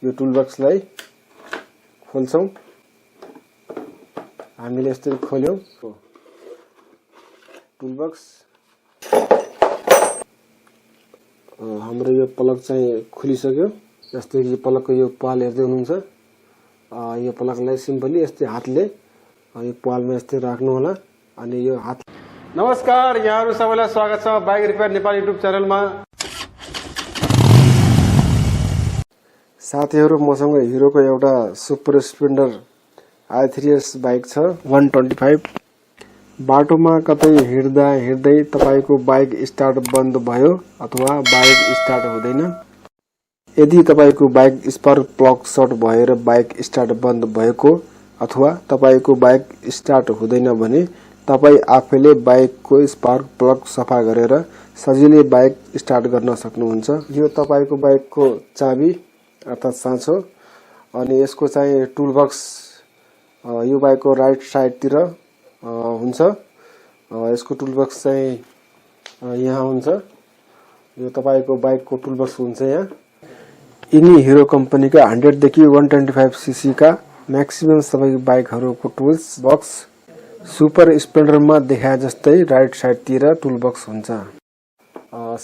यो टुलबक्सलाई खोल्छौं। हामीले यसरी खोल्यौं टुलबक्स। हाम्रो यो प्लग चाहिँ खुलिसक्यो। जस्तै कि प्लगको यो पाल हेर्दै हुनुहुन्छ। यो प्लगलाई सिम्पली यस्तै हातले यो पालमा यस्तै राख्नु होला अनि यो हात। नमस्कार, यहाँहरु सबैलाई स्वागत छ बाइक रिपेयर नेपाल युट्युब च्यानलमा। साथीहरु, मसँग हिरोको एउटा सुपर स्प्लेन्डर i3s बाइक छ 125। बाटोमा कतै हिँड्दै तपाईको बाइक स्टार्ट बन्द भयो अथवा बाइक स्टार्ट हुँदैन। यदि तपाईको बाइक स्पार्क प्लग सर्ट भएर बाइक स्टार्ट बन्द भएको अथवा तपाईको बाइक स्टार्ट हुँदैन भने तपाई आफैले बाइकको स्पार्क प्लग सफा गरेर सजिलै बाइक स्टार्ट गर्न सक्नुहुन्छ। यो तपाईको बाइकको चाबी अर्थात साँचो अनि यसको चाहिँ टुलबक्स यो बाइकको राइट साइडतिर हुन्छ। यसको टुलबक्स चाहिँ यहाँ हुन्छ। यो तपाईको बाइकको टुलबक्स हुन्छ यहाँ। यिनी हिरो कम्पनीका 100 देखि 125 सीसी का म्याक्सिमम सबै बाइकहरुको टुल्स बक्स सुपर स्प्लेन्डरमा देखाए जस्तै राइट साइडतिर टुलबक्स हुन्छ।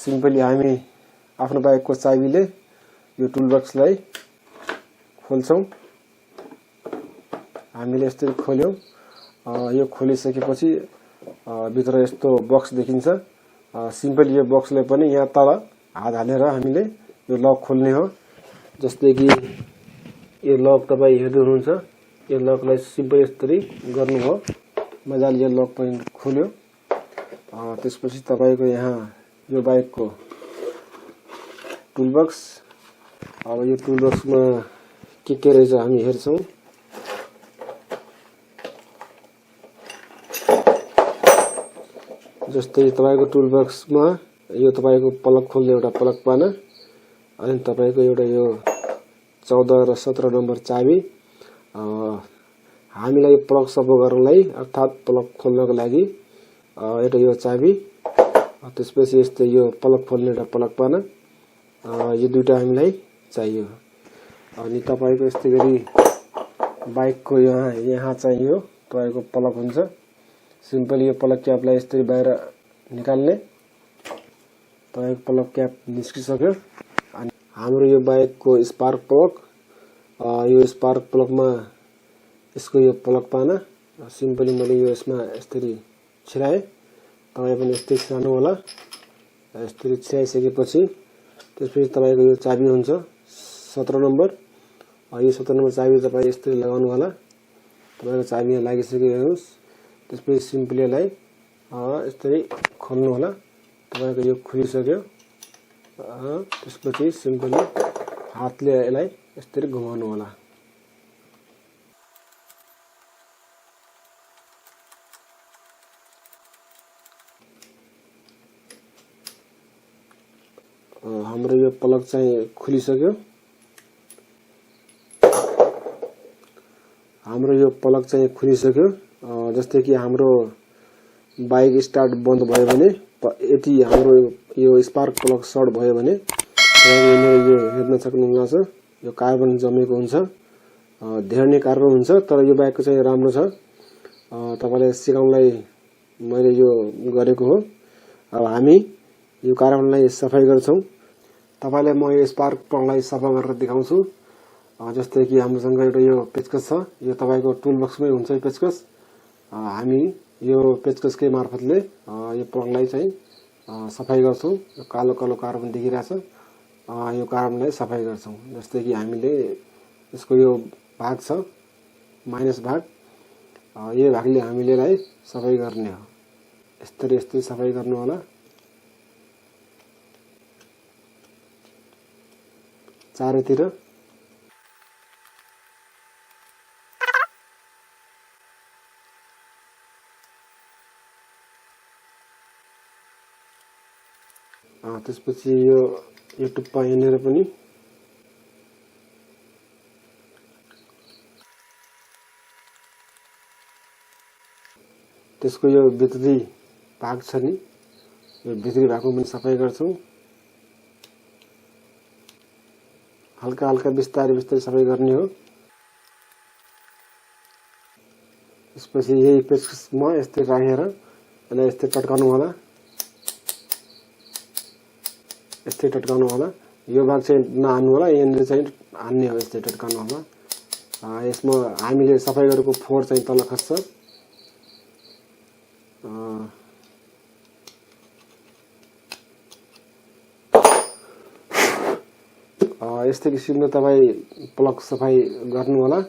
सिम्पली हामी आफ्नो बाइकको चाबीले यो टुलबक्सलाई खोल्छौं। हामीले यसरी खोल्यौं। यो खोलिसकेपछि भित्र यस्तो बक्स देखिन्छ। सिम्पली यो बक्सलाई पनि यहाँ तल हात हालेर हामीले यो लक खोल्ने हो। जस्तै कि यो लक तपाई हेर्दै हुनुहुन्छ। यो लकलाई सिम्पली यसरी गर्नु हो। मजाले यो लक पनि खोल्यो। त्यसपछि तपाईको यहाँ यो बाइकको टुलबक्स। अब यो टुलबक्समा के रहेछ हामी हेर्छौं। जस्तै तपाईको टुलबक्समा यो तपाईको प्लग खोल्ने एउटा प्लग पाना अनि तपाईको एउटा यो 14 र 17 नम्बर चाबी। हामीलाई प्लग सफा गर्नलाई अर्थात प्लग खोल्नको लागि एउटा यो चाबी। त्यसपछि यस्तै यो प्लग खोल्ने एउटा प्लग पाना। यो दुईटा हामीलाई चाहियो। अनि तपाईको यस्तै गरी बाइकको यहाँ चाहियो तपाईको प्लग हुन्छ। सिम्पली यो प्लग क्यापलाई यस्तै बाहिर निकाल्ने। तपाईको प्लग क्याप निस्किसक्यो। अनि हाम्रो यो बाइकको स्पार्क प्लग। यो स्पार्क प्लगमा यसको यो प्लग पाना सिम्पली मैले यो यसमा यसरी छिराए। तपाई पनि यस्तै छिराउनु होला। यसरी छिराइसकेपछि त्यसपछि तपाईको यो चाबी हुन्छ 17 नम्बर। यो 17 नम्बर चाबी तपाई यस्तै लगाउनु होला। तपाईको चाबी लागिसक्यो हेर्नुस्। त्यसपछि सिम्पली यसलाई यस्तै खोल्नु होला। तपाईको यो खुलिसक्यो। त्यसपछि सिम्पली हातले यसलाई यस्तै घुमाउनु होला। हाम्रो यो प्लग चाहिँ खुलिसक्यो। हाम्रो यो प्लग चाहिँ खुलिसक्यो। जस्तै कि हाम्रो बाइक स्टार्ट बन्द भयो भने यदि हाम्रो यो स्पार्क प्लग सर्ट भयो भने यो हेर्न सक्नुहुन्छ। यो कार्बन जमेको हुन्छ। धेरै नै कार्बन हुन्छ तर यो बाइकको चाहिँ राम्रो छ। तपाईलाई सिकाउनलाई मैले यो गरेको हो। अब हामी यो कार्बनलाई सफाई गर्छौं। तपाईलाई म यो स्पार्क प्लगलाई सफा गरेर देखाउँछु। जस्तै कि हामीसँग एउटा यो पेचकस छ। यो तपाईको टुलबक्समै हुन्छ यो पेचकस। हामी यो पेचकसकै मार्फतले यो प्लगलाई चाहिँ सफाई गर्छौं। यो कालो कालो कार्बन देखिरहेछ। यो कार्बनलाई सफाई गर्छौं। जस्तै कि हामीले यसको यो भाग छ माइनस भाग। यो भागले हामीले यसलाई सफाई गर्ने हो। यस्तै सफाई गर्नु होला। चारैतिर त्यसपछि यो टुप्पा यहाँनिर पनि त्यसको यो भित्री भाग छ नि यो भित्री भागको पनि सफाई गर्छौं। हल्का हल्का बिस्तारै बिस्तारै सबै गर्ने हो। त्यसपछि यही पेचकसमा यस्तै राखेर यसलाई यस्तै टट्काउनु होला, यस्तै टट्काउनु होला। यो भाग चाहिँ नहान्नु होला, यहाँनिर चाहिँ हान्ने हो, यस्तै टट्काउनु होला। यसमा हामीले सफाइ गरेको फोहोर चाहिँ तल खस्छ। यस्तै किसिमले तपाईँ प्लग सफाई गर्नु होला।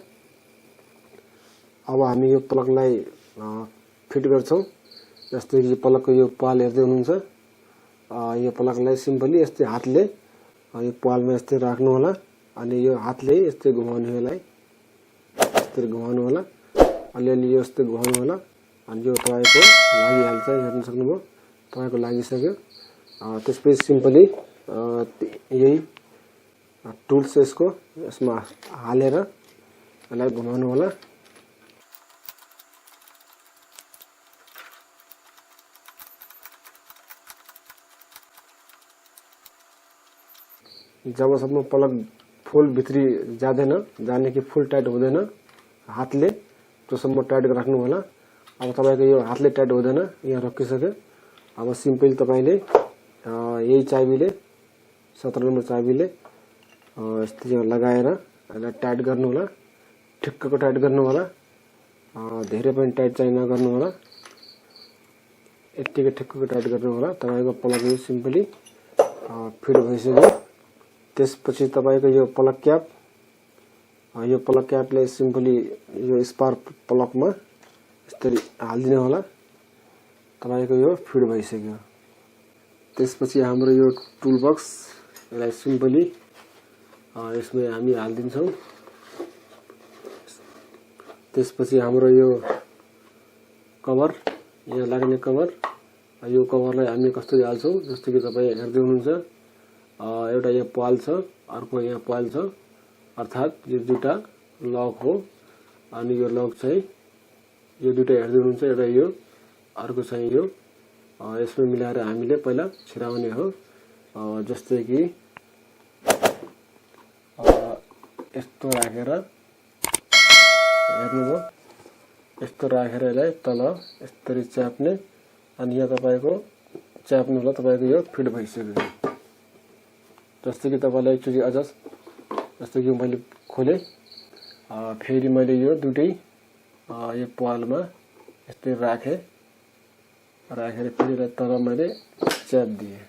अब हामी यो प्लगलाई फिट गर्छौँ। जस्तै कि प्लगको यो पाल हेर्दै हुनुहुन्छ, यो प्लगलाई सिम्पली यस्तै हातले यो पालमा यस्तै राख्नु होला, अनि यो हातले यस्तै घुमाउनु होला, यस्तै घुमाउनु होला, अलिअलि यो यस्तै घुमाउनु होला, अनि यो तपाईँको लागिहाल्छ। हेर्न सक्नुभयो, तपाईँको लागिसक्यो। त्यसपछि सिम्पली यही टुल्स यसमा हालेर यसलाई घुमाउनु होला। जबसम्म प्लग फुल भित्री जाँदैन, जाने कि फुल टाइट हुँदैन हातले, त्योसम्म टाइट राख्नु होला। अब तपाईँको यो हातले टाइट हुँदैन, यहाँ रोकिसक्यो। अब सिम्पली तपाईँले यही चाबीले 17 नम्बर चाबीले यस्तै लगाएर यसलाई टाइट गर्नु होला, ठिक्कको टाइट गर्नु होला। धेरै पनि टाइट चाहिँ नगर्नु होला, यतिकै ठिक्कको टाइट गर्नु होला। तपाईँको प्लग यो सिम्पली फिट भइसक्यो। त्यसपछि तपाईँको यो प्लग क्यापलाई सिम्पली यो स्पार्क प्लगमा यसरी हालिदिनु होला। तपाईँको यो फिट भइसक्यो। त्यसपछि हाम्रो यो टुल बक्स यसलाई सिम्पली यसमा हामी हालिदिन्छौँ। त्यसपछि हाम्रो यो कभर, यहाँ लाग्ने कभर, यो कभरलाई हामी कसरी हाल्छौँ, जस्तो कि तपाईँ हेर्दै हुनुहुन्छ, एउटा यहाँ पाल छ, अर्को यहाँ पाल छ, अर्थात् यो दुईटा लक हो। अनि यो लक चाहिँ यो दुईटा हेर्दै हुनुहुन्छ, एउटा यो, अर्को चाहिँ यो। यसमा मिलाएर हामीले पहिला छिराउने हो। जस्तै कि यस्तो राखेर हेर्नुभयो, यस्तो राखेर यसलाई तल यसरी च्याप्ने, अनि यहाँ तपाईँको च्याप्नु होला। तपाईँको यो फिट भइसक्यो। जस्तै कि तपाईँलाई एकचोटि अझ जस्तो कि मैले खोलेँ, फेरि मैले यो दुटै यो पालमा यस्तै राखेर फेरि तल मैले च्याप दिएँ।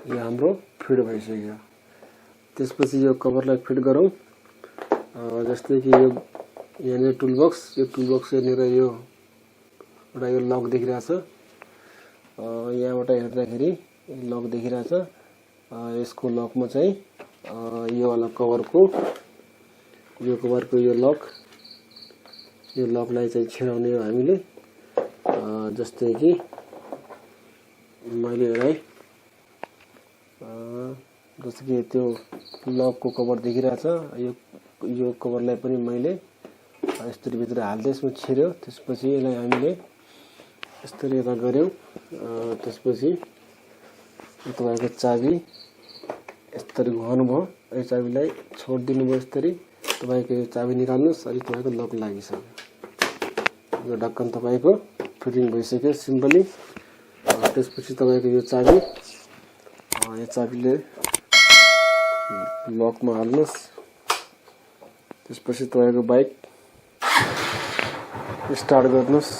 यो हाम्रो फिट भइसक्यो। त्यसपछि यो कभरलाई फिट गरौँ। जस्तै कि यो यहाँनिर टुल बक्स यहाँनिर यो एउटा यो लक देखिरहेछ, यहाँबाट हेर्दाखेरि लक देखिरहेछ। यसको लकमा चाहिँ यो वाला कभरको यो लकलाई चाहिँ छिराउने हो हामीले। जस्तै कि मैले यसलाई जस्तो कि त्यो लकको कभर देखिरहेछ, यो कभरलाई पनि मैले यस्तरी भित्र हाल्दै यसमा छिर्यो। त्यसपछि यसलाई हामीले यस्तरी यता गऱ्यौँ। त्यसपछि तपाईँको चाबी यस्तरी घुमाउनु भयो, यो चाबीलाई छोडिदिनु भयो। यस्तरी तपाईँको यो चाबी निकाल्नुहोस्, अनि तपाईँको लक लागिसक्यो। यो ढक्कन तपाईँको फिटिङ भइसक्यो सिम्पली। त्यसपछि तपाईँको यो चाबीले लकमा हाल्नुहोस्। त्यसपछि तपाईँको बाइक स्टार्ट गर्नुहोस्।